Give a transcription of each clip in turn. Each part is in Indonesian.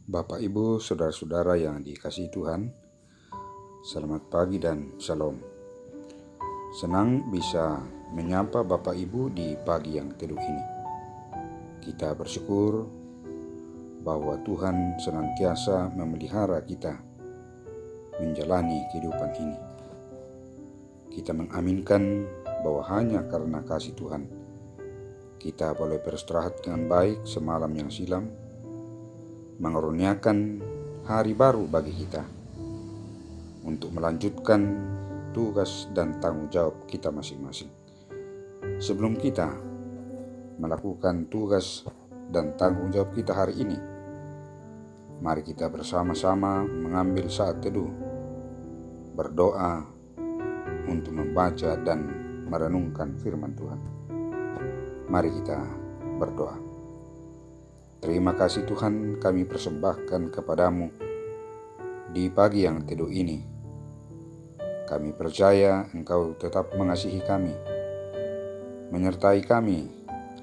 Bapak, Ibu, saudara-saudara yang dikasihi Tuhan, selamat pagi dan shalom. Senang bisa menyapa Bapak Ibu di pagi yang teduh ini. Kita bersyukur bahwa Tuhan senantiasa memelihara kita menjalani kehidupan ini. Kita mengaminkan bahwa hanya karena kasih Tuhan kita boleh beristirahat dengan baik semalam yang silam, mengaruniakan hari baru bagi kita untuk melanjutkan tugas dan tanggung jawab kita masing-masing. Sebelum kita melakukan tugas dan tanggung jawab kita hari ini, mari kita bersama-sama mengambil saat teduh, berdoa untuk membaca dan merenungkan firman Tuhan. Mari kita berdoa. Terima kasih Tuhan, kami persembahkan kepadamu di pagi yang teduh ini. Kami percaya Engkau tetap mengasihi kami, menyertai kami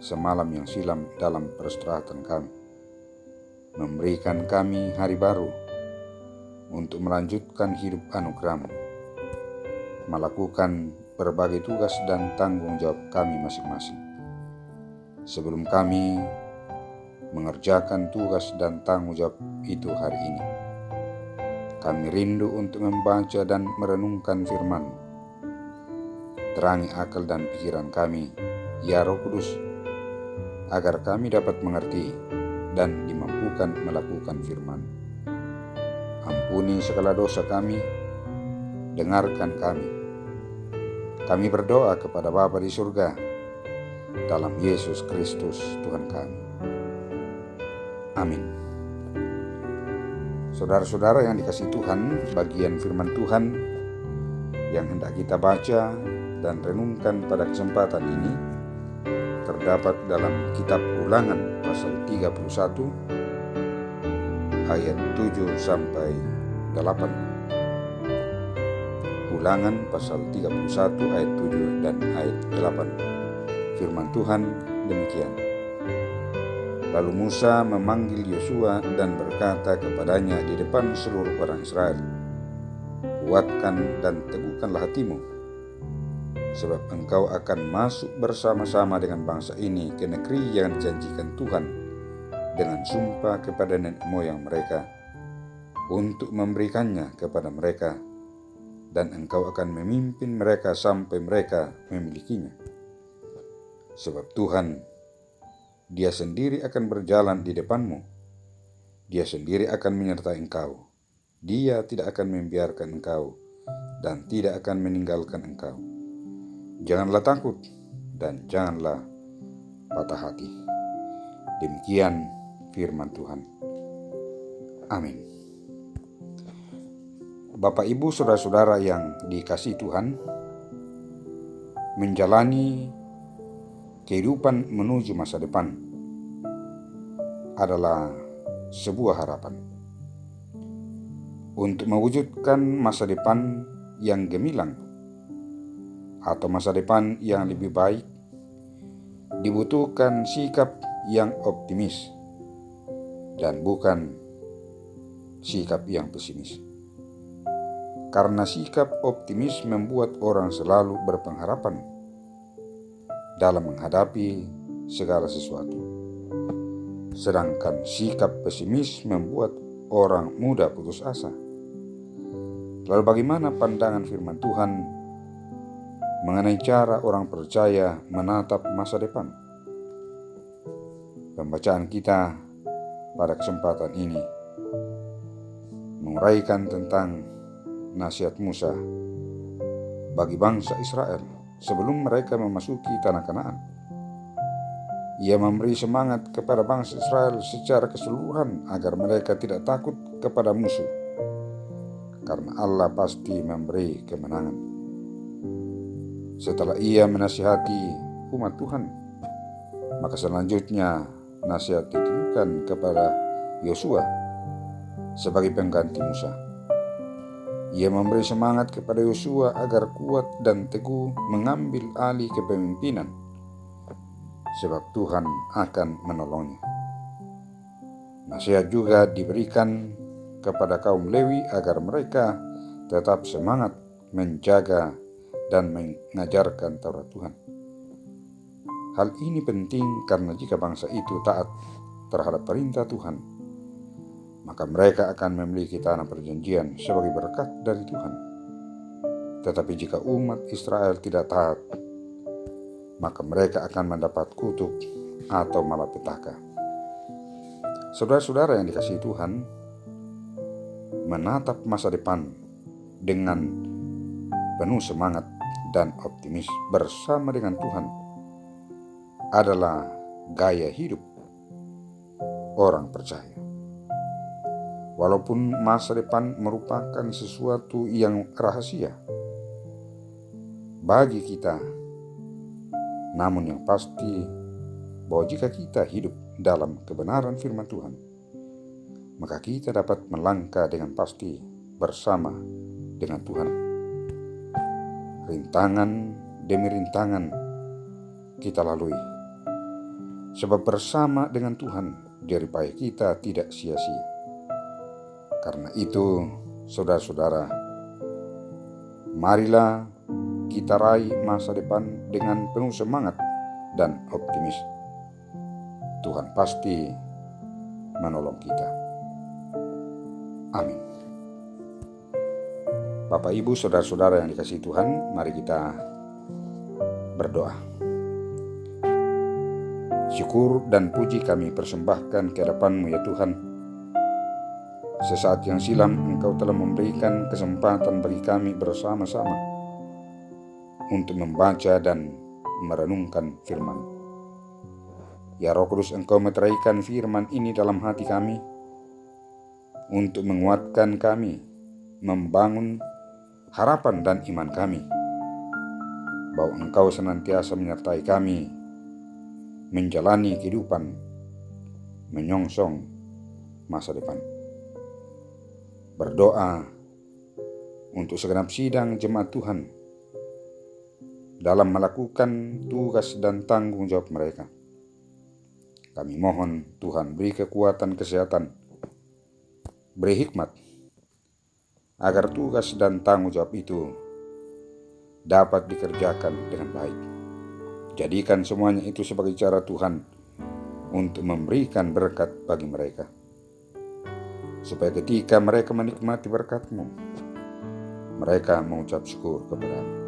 semalam yang silam dalam peristirahatan kami, memberikan kami hari baru untuk melanjutkan hidup anugerah-Mu, melakukan berbagai tugas dan tanggung jawab kami masing-masing. Sebelum kami mengerjakan tugas dan tanggung jawab itu hari ini, kami rindu untuk membaca dan merenungkan firman-Mu. Terangi akal dan pikiran kami, ya Roh Kudus, agar kami dapat mengerti dan dimampukan melakukan firman. Ampuni segala dosa kami, dengarkan kami. Kami berdoa kepada Bapa di surga, dalam Yesus Kristus Tuhan kami. Amin. Saudara-saudara yang dikasihi Tuhan, bagian firman Tuhan yang hendak kita baca dan renungkan pada kesempatan ini terdapat dalam kitab Ulangan pasal 31 ayat 7 sampai 8. Ulangan pasal 31 ayat 7 dan ayat 8. Firman Tuhan demikian. Lalu Musa memanggil Yosua dan berkata kepadanya di depan seluruh orang Israel, "Kuatkan dan teguhkanlah hatimu, sebab engkau akan masuk bersama-sama dengan bangsa ini ke negeri yang dijanjikan Tuhan dengan sumpah kepada nenek moyang mereka, untuk memberikannya kepada mereka, dan engkau akan memimpin mereka sampai mereka memilikinya. Sebab Tuhan, Dia sendiri akan berjalan di depanmu. Dia sendiri akan menyertai engkau. Dia tidak akan membiarkan engkau dan tidak akan meninggalkan engkau. Janganlah takut dan janganlah patah hati." Demikian firman Tuhan. Amin. Bapak, Ibu, saudara-saudara yang dikasihi Tuhan, menjalani kehidupan menuju masa depan adalah sebuah harapan. Untuk mewujudkan masa depan yang gemilang atau masa depan yang lebih baik, dibutuhkan sikap yang optimis dan bukan sikap yang pesimis. Karena sikap optimis membuat orang selalu berpengharapan dalam menghadapi segala sesuatu. Sedangkan sikap pesimis membuat orang mudah putus asa. Lalu bagaimana pandangan firman Tuhan mengenai cara orang percaya menatap masa depan? Pembacaan kita pada kesempatan ini menguraikan tentang nasihat Musa bagi bangsa Israel sebelum mereka memasuki tanah Kanaan. Ia memberi semangat kepada bangsa Israel secara keseluruhan agar mereka tidak takut kepada musuh, karena Allah pasti memberi kemenangan. Setelah ia menasihati umat Tuhan, maka selanjutnya nasihat ditujukan kepada Yosua sebagai pengganti Musa. Ia memberi semangat kepada Yosua agar kuat dan teguh mengambil alih kepemimpinan, sebab Tuhan akan menolongnya. Nasihat juga diberikan kepada kaum Lewi agar mereka tetap semangat menjaga dan mengajarkan Taurat Tuhan. Hal ini penting karena jika bangsa itu taat terhadap perintah Tuhan, maka mereka akan memiliki tanah perjanjian sebagai berkat dari Tuhan. Tetapi jika umat Israel tidak taat, maka mereka akan mendapat kutuk atau malapetaka. Saudara-saudara yang dikasihi Tuhan, menatap masa depan dengan penuh semangat dan optimis bersama dengan Tuhan adalah gaya hidup orang percaya. Walaupun masa depan merupakan sesuatu yang rahasia bagi kita, namun yang pasti bahwa jika kita hidup dalam kebenaran firman Tuhan, maka kita dapat melangkah dengan pasti bersama dengan Tuhan. Rintangan demi rintangan kita lalui, sebab bersama dengan Tuhan jeripaya kita tidak sia-sia. Karena itu, saudara-saudara, marilah kita raih masa depan dengan penuh semangat dan optimis. Tuhan pasti menolong kita. Amin. Bapak, Ibu, saudara-saudara yang dikasihi Tuhan, mari kita berdoa. Syukur dan puji kami persembahkan ke hadapan-Mu ya Tuhan. Sesaat yang silam Engkau telah memberikan kesempatan bagi kami bersama-sama untuk membaca dan merenungkan firman. Ya Roh Kudus, Engkau meteraikan firman ini dalam hati kami untuk menguatkan kami, membangun harapan dan iman kami, bahwa Engkau senantiasa menyertai kami menjalani kehidupan menyongsong masa depan. Berdoa untuk segenap sidang jemaat Tuhan dalam melakukan tugas dan tanggung jawab mereka. Kami mohon Tuhan beri kekuatan kesehatan, beri hikmat, agar tugas dan tanggung jawab itu dapat dikerjakan dengan baik. Jadikan semuanya itu sebagai cara Tuhan untuk memberikan berkat bagi mereka, supaya ketika mereka menikmati berkat-Mu, mereka mengucap syukur kepada-Mu.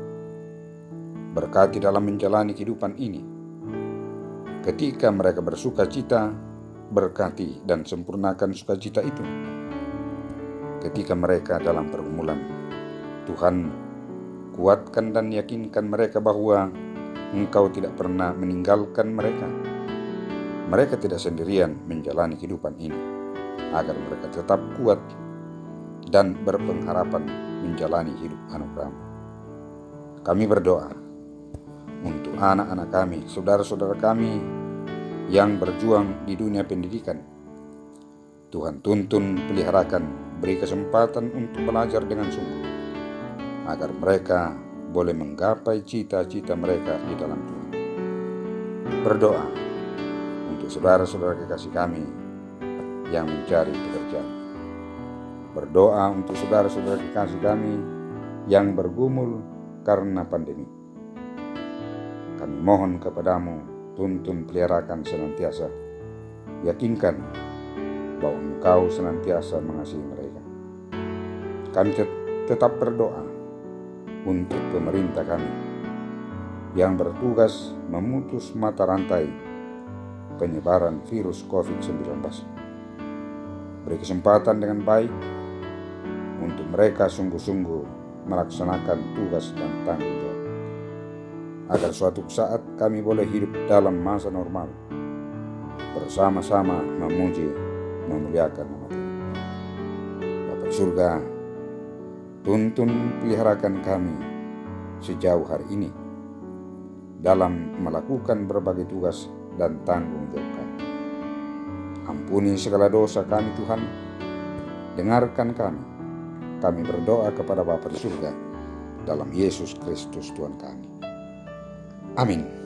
Berkati dalam menjalani kehidupan ini. Ketika mereka bersuka cita, berkati dan sempurnakan sukacita itu. Ketika mereka dalam pergumulan, Tuhan kuatkan dan yakinkan mereka bahwa Engkau tidak pernah meninggalkan mereka. Mereka tidak sendirian menjalani kehidupan ini, agar mereka tetap kuat dan berpengharapan menjalani hidup anugerah-Mu. Kami berdoa untuk anak-anak kami, saudara-saudara kami yang berjuang di dunia pendidikan. Tuhan tuntun, peliharakan, beri kesempatan untuk belajar dengan sungguh, agar mereka boleh menggapai cita-cita mereka di dalam Tuhan. Berdoa untuk saudara-saudara kekasih kami yang mencari pekerjaan. Berdoa untuk saudara-saudara kekasih kami yang bergumul karena pandemi. Kami mohon kepadamu, tuntun, peliharakan senantiasa. Yakinkan bahwa Engkau senantiasa mengasihi mereka. Kami tetap berdoa untuk pemerintah kami yang bertugas memutus mata rantai penyebaran virus COVID-19. Beri kesempatan dengan baik untuk mereka sungguh-sungguh melaksanakan tugas dan tanggung jawab, agar suatu saat kami boleh hidup dalam masa normal, bersama-sama memuji, memuliakan nama Tuhan. Bapa di surga, tuntun, peliharakan kami sejauh hari ini dalam melakukan berbagai tugas dan tanggung jawab kami. Ampuni segala dosa kami Tuhan, dengarkan kami. Kami berdoa kepada Bapa di surga dalam Yesus Kristus Tuhan kami. Amin.